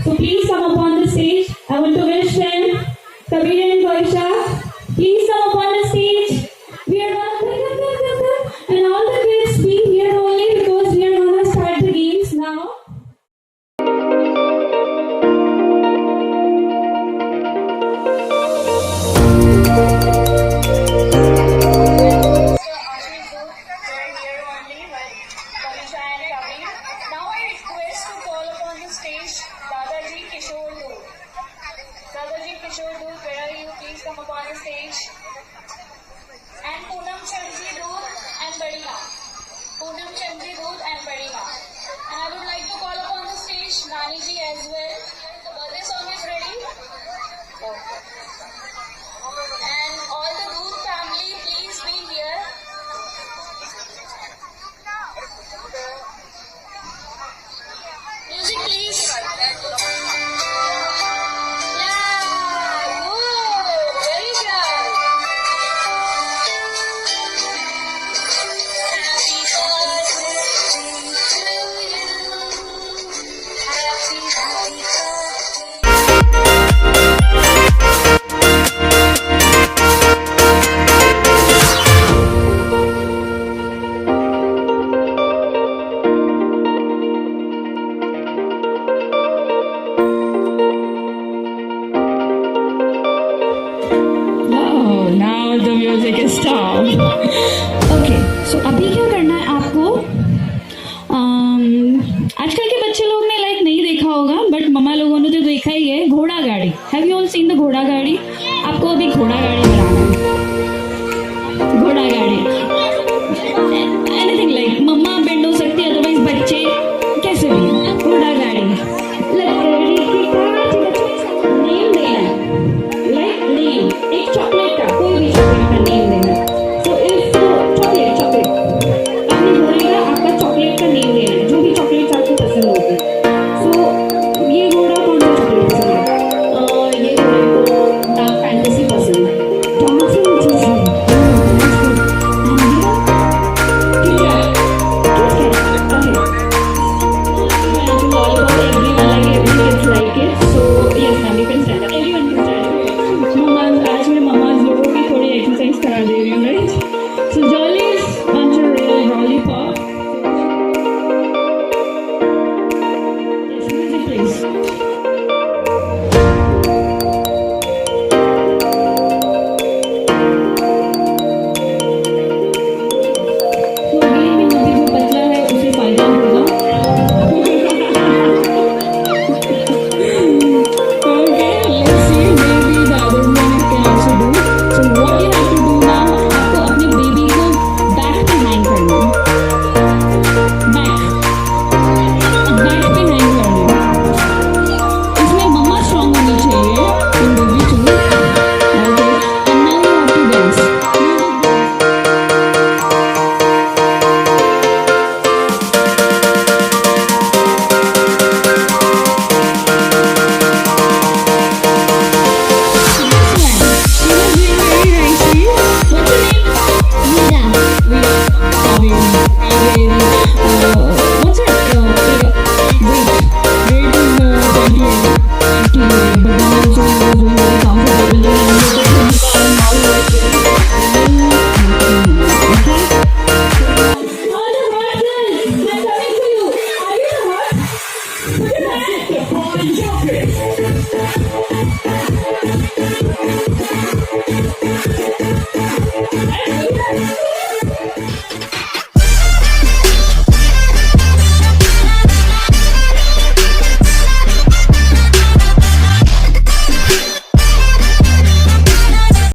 So please come upon the stage. I want to wish them, Kabir and Koisha, please come upon the stage. We are gonna and all the kids be here only because we are gonna start the games now. Come upon the stage. And Poonam Chandri Doot and Badima. Poonam Chandri Doot and Badima. And I would like to call upon the stage Nani ji as well. The birthday song is ready. And all the Doot family, please be here. Music please. Now the music is stopped. Okay, so अभी क्या करना है आपको? आजकल के बच्चे लोग ने लाइक नहीं देखा होगा, बट मम्मा लोगों ने तो देखा ही है, घोड़ा गाड़ी. Have you all seen the घोड़ा गाड़ी? आपको अभी घोड़ा गाड़ी बनाना है. घोड़ा गाड़ी. Anything like मम्मा बेंड हो सकती है, अदरवाइज बच्चे कैसे भी घोड़ा गाड़ी. नेम देना है. लाइक नेम एक चॉकलेट का, कोई भी चॉकलेट का नेम देना है. तो इफ चॉकलेट अपने घोड़े का आपका चॉकलेट का नेम देना है, जो भी चॉकलेट आपको पसंद होगी. सो ये घोड़ा कौन सा चॉकलेट पसंद है? ये घोड़े को डार्क फैंटेसी पसंद है. Dark fantasy